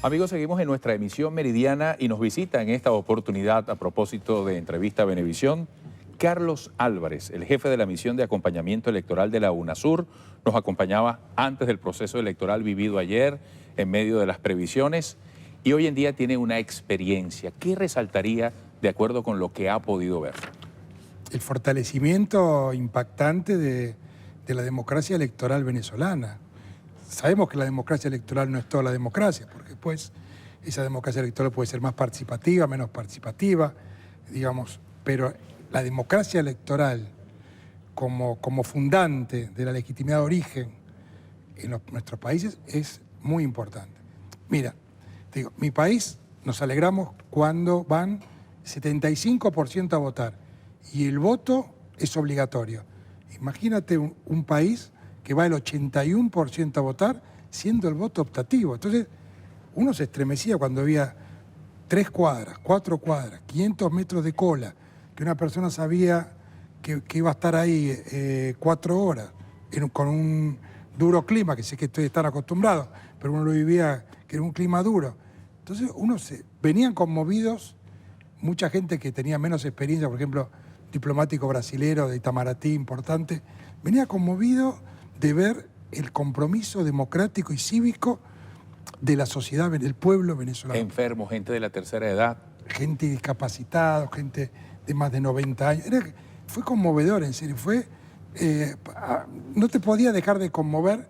Amigos, seguimos en nuestra emisión meridiana y nos visita en esta oportunidad, a propósito de entrevista a Venevisión, Carlos Álvarez, el jefe de la misión de acompañamiento electoral de la UNASUR. Nos acompañaba antes del proceso electoral vivido ayer, en medio de las previsiones, y hoy en día tiene una experiencia. ¿Qué resaltaría de acuerdo con lo que ha podido ver? El fortalecimiento impactante de la democracia electoral venezolana. Sabemos que la democracia electoral no es toda la democracia, porque después esa democracia electoral puede ser más participativa, menos participativa, digamos, pero la democracia electoral como fundante de la legitimidad de origen en nuestros países es muy importante. Mira, te digo, mi país nos alegramos cuando van 75% a votar y el voto es obligatorio. Imagínate un país que va el 81% a votar, siendo el voto optativo. Entonces, uno se estremecía cuando había 3 cuadras, 4 cuadras, 500 metros de cola, que una persona sabía que iba a estar ahí 4 horas, con un duro clima, que sé que están acostumbrados, pero uno lo vivía, que era un clima duro. Entonces, venían conmovidos, mucha gente que tenía menos experiencia, por ejemplo, diplomático brasilero de Itamaraty, importante, venía conmovido de ver el compromiso democrático y cívico de la sociedad, del pueblo venezolano. Enfermos, gente de la tercera edad. Gente discapacitada, gente de más de 90 años. Fue conmovedor, en serio. No te podía dejar de conmover.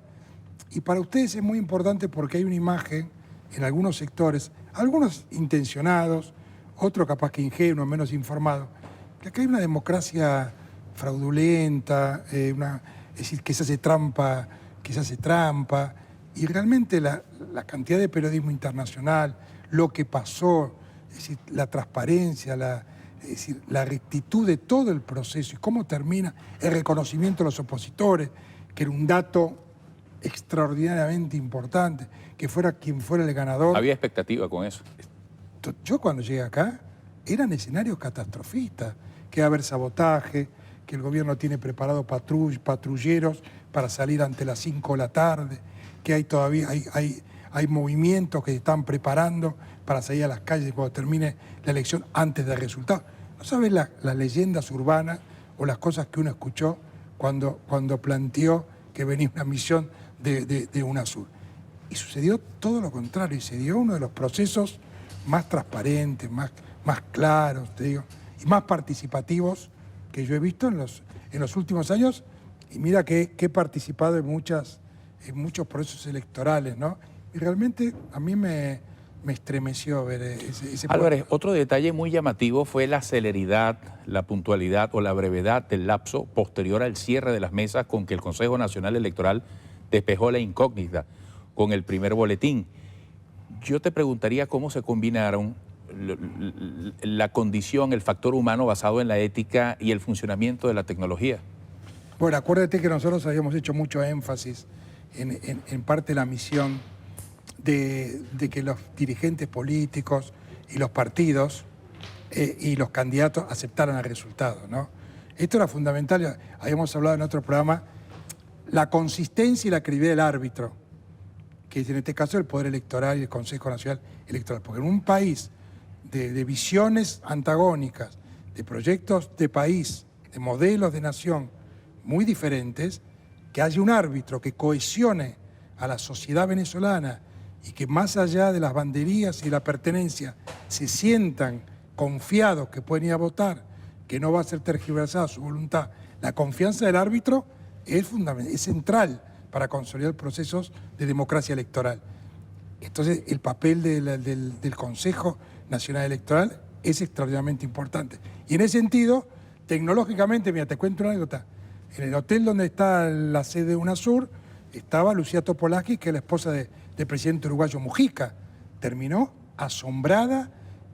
Y para ustedes es muy importante porque hay una imagen en algunos sectores, algunos intencionados, otros capaz que ingenuos, menos informados, que acá hay una democracia fraudulenta, es decir, que se hace trampa, y realmente la cantidad de periodismo internacional, lo que pasó, es decir, la transparencia, es decir, la rectitud de todo el proceso y cómo termina el reconocimiento de los opositores, que era un dato extraordinariamente importante, que fuera quien fuera el ganador. Había expectativa con eso. Yo cuando llegué acá, eran escenarios catastrofistas, que va a haber sabotaje, que el gobierno tiene preparado patrulleros para salir ante las 5 de la tarde, que hay movimientos que se están preparando para salir a las calles cuando termine la elección antes del resultado. ¿No sabes las leyendas urbanas o las cosas que uno escuchó cuando planteó que venía una misión de UNASUR? Y sucedió todo lo contrario, y se dio uno de los procesos más transparentes, más claros, te digo, y más participativos que yo he visto en los últimos años. Y mira que he participado en muchos procesos electorales, ¿no? Y realmente a mí me estremeció ver ese Álvarez, otro detalle muy llamativo fue la celeridad, la puntualidad o la brevedad del lapso posterior al cierre de las mesas con que el Consejo Nacional Electoral despejó la incógnita con el primer boletín. Yo te preguntaría cómo se combinaron la condición, el factor humano basado en la ética y el funcionamiento de la tecnología. Bueno, acuérdate que nosotros habíamos hecho mucho énfasis en parte de la misión de que los dirigentes políticos y los partidos y los candidatos aceptaran el resultado, ¿no? Esto era fundamental, habíamos hablado en otro programa, la consistencia y la credibilidad del árbitro, que es en este caso el Poder Electoral y el Consejo Nacional Electoral, porque en un país de visiones antagónicas, de proyectos de país, de modelos de nación muy diferentes, que haya un árbitro que cohesione a la sociedad venezolana y que más allá de las banderías y la pertenencia se sientan confiados que pueden ir a votar, que no va a ser tergiversada su voluntad. La confianza del árbitro es fundamental, es central para consolidar procesos de democracia electoral. Entonces, el papel del Consejo Nacional Electoral es extraordinariamente importante. Y en ese sentido, tecnológicamente, mira, te cuento una anécdota. En el hotel donde está la sede de UNASUR estaba Lucía Topolaski, que es la esposa del presidente uruguayo Mujica. Terminó asombrada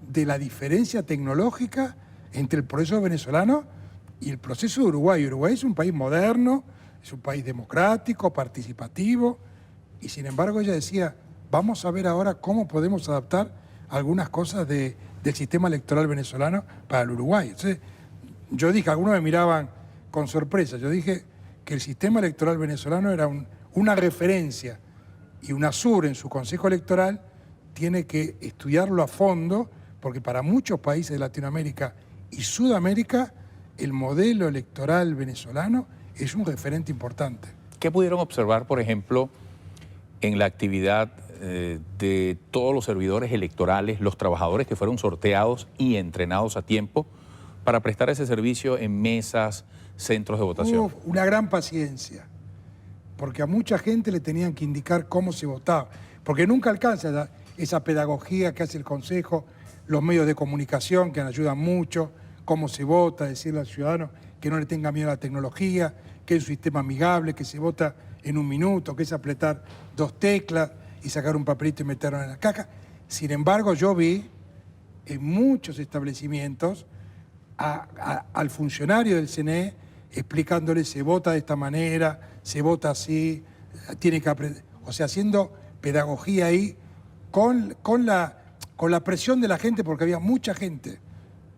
de la diferencia tecnológica entre el proceso venezolano y el proceso de Uruguay. Uruguay es un país moderno, es un país democrático, participativo, y sin embargo ella decía, vamos a ver ahora cómo podemos adaptar algunas cosas del sistema electoral venezolano para el Uruguay. Entonces, yo dije, algunos me miraban con sorpresa, yo dije que el sistema electoral venezolano era una referencia, y UNASUR en su consejo electoral tiene que estudiarlo a fondo, porque para muchos países de Latinoamérica y Sudamérica el modelo electoral venezolano es un referente importante. ¿Qué pudieron observar, por ejemplo, en la actividad de todos los servidores electorales, los trabajadores que fueron sorteados y entrenados a tiempo para prestar ese servicio en mesas, centros de votación? Una gran paciencia, porque a mucha gente le tenían que indicar cómo se votaba, porque nunca alcanza esa pedagogía que hace el Consejo, los medios de comunicación que ayudan mucho, cómo se vota, decirle al ciudadano que no le tenga miedo a la tecnología, que es un sistema amigable, que se vota en un minuto, que es apretar 2 teclas y sacar un papelito y meterlo en la caja. Sin embargo, yo vi en muchos establecimientos al funcionario del CNE explicándole se vota de esta manera, se vota así, tiene que aprender, o sea, haciendo pedagogía ahí con la presión de la gente, porque había mucha gente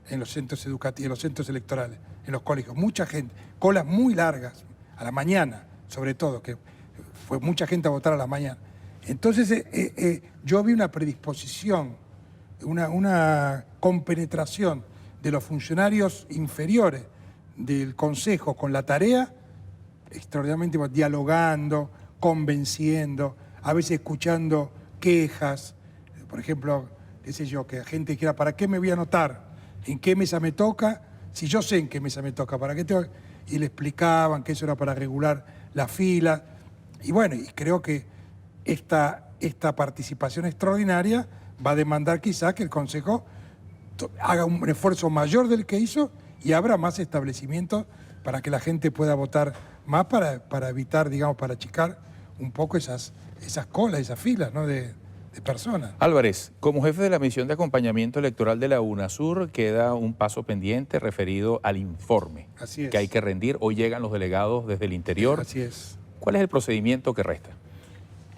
en los centros educativos, en los centros electorales, en los colegios, mucha gente, colas muy largas, a la mañana, sobre todo, que fue mucha gente a votar a la mañana. Entonces yo vi una predisposición, una compenetración de los funcionarios inferiores del Consejo con la tarea, extraordinariamente dialogando, convenciendo, a veces escuchando quejas, por ejemplo, qué sé yo, que la gente dijera, ¿para qué me voy a anotar? ¿En qué mesa me toca? Si yo sé en qué mesa me toca, ¿para qué tengo? Y le explicaban que eso era para regular la fila. Y bueno, y creo que esta participación extraordinaria va a demandar quizás que el Consejo haga un esfuerzo mayor del que hizo y abra más establecimientos para que la gente pueda votar más, para evitar, digamos, para achicar un poco esas colas, esas filas, ¿no?, de personas. Álvarez, como jefe de la misión de acompañamiento electoral de la UNASUR, queda un paso pendiente referido al informe que hay que rendir. Hoy llegan los delegados desde el interior. Así es. ¿Cuál es el procedimiento que resta?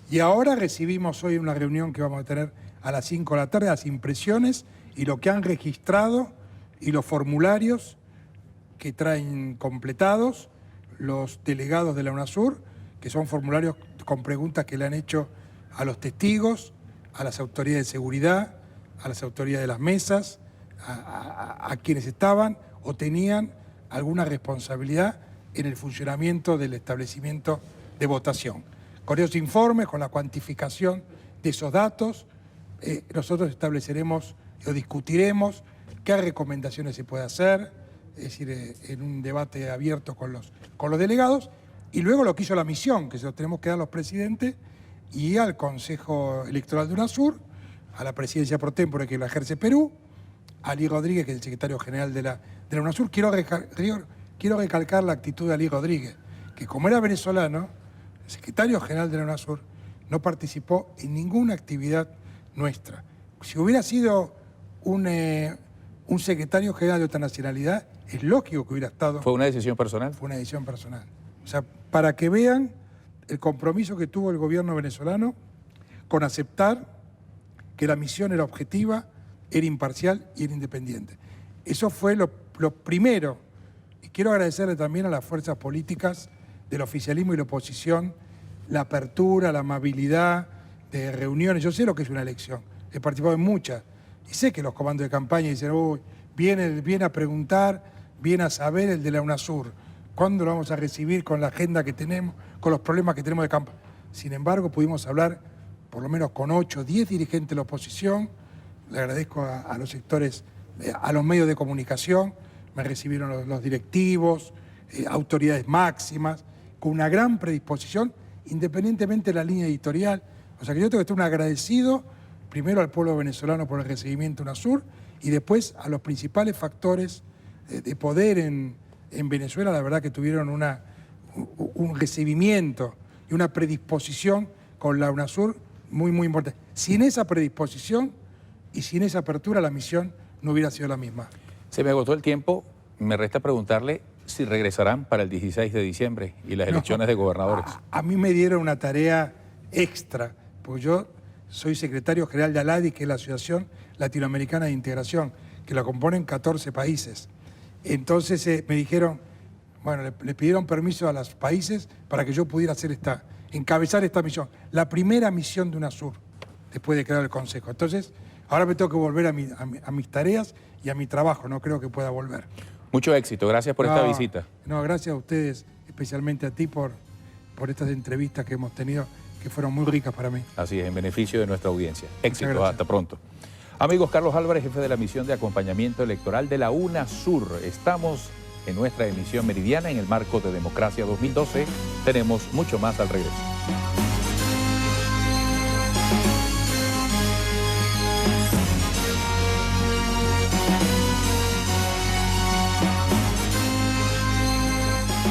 Y ahora recibimos hoy una reunión que vamos a tener a las 5 de la tarde, las impresiones y lo que han registrado y los formularios que traen completados los delegados de la UNASUR, que son formularios con preguntas que le han hecho a los testigos, a las autoridades de seguridad, a las autoridades de las mesas, a quienes estaban o tenían alguna responsabilidad en el funcionamiento del establecimiento de votación. Con esos informes, con la cuantificación de esos datos, nosotros estableceremos o discutiremos qué recomendaciones se puede hacer, es decir, en un debate abierto con los delegados, y luego lo que hizo la misión, que se lo tenemos que dar a los presidentes y al Consejo Electoral de UNASUR, a la presidencia pro tempore que lo ejerce Perú, a Ali Rodríguez, que es el secretario general de la UNASUR. Quiero recalcar la actitud de Ali Rodríguez, que como era venezolano, el secretario general de la UNASUR no participó en ninguna actividad nuestra. Si hubiera sido un secretario general de otra nacionalidad, es lógico que hubiera estado... ¿Fue una decisión personal? Fue una decisión personal. O sea, para que vean el compromiso que tuvo el gobierno venezolano con aceptar que la misión era objetiva, era imparcial y era independiente. Eso fue lo primero. Y quiero agradecerle también a las fuerzas políticas del oficialismo y la oposición la apertura, la amabilidad de reuniones. Yo sé lo que es una elección, he participado en muchas y sé que los comandos de campaña dicen, uy, viene a preguntar, viene a saber el de la UNASUR, ¿cuándo lo vamos a recibir con la agenda que tenemos, con los problemas que tenemos de campo? Sin embargo, pudimos hablar por lo menos con 8 o 10 dirigentes de la oposición. Le agradezco a los sectores, a los medios de comunicación, me recibieron los directivos, autoridades máximas, con una gran predisposición, independientemente de la línea editorial. O sea que yo tengo que estar un agradecido, primero al pueblo venezolano por el recibimiento de UNASUR y después a los principales factores de poder en Venezuela. La verdad que tuvieron un recibimiento y una predisposición con la UNASUR muy, muy importante. Sin esa predisposición y sin esa apertura, la misión no hubiera sido la misma. Se me agotó el tiempo, me resta preguntarle si regresarán para el 16 de diciembre y las elecciones de gobernadores. A mí me dieron una tarea extra, porque yo soy secretario general de ALADI, que es la Asociación Latinoamericana de Integración, que la componen 14 países. Entonces me dijeron, bueno, le pidieron permiso a los países para que yo pudiera encabezar esta misión, la primera misión de UNASUR. después de crear el Consejo. Entonces, ahora me tengo que volver a mis tareas y a mi trabajo, no creo que pueda volver. Mucho éxito, gracias por esta visita. No, gracias a ustedes, especialmente a ti por estas entrevistas que hemos tenido, que fueron muy ricas para mí. Así es, en beneficio de nuestra audiencia. Éxito, hasta pronto. Amigos, Carlos Álvarez, jefe de la misión de acompañamiento electoral de la UNASUR. Estamos en nuestra emisión meridiana en el marco de Democracia 2012. Tenemos mucho más al regreso.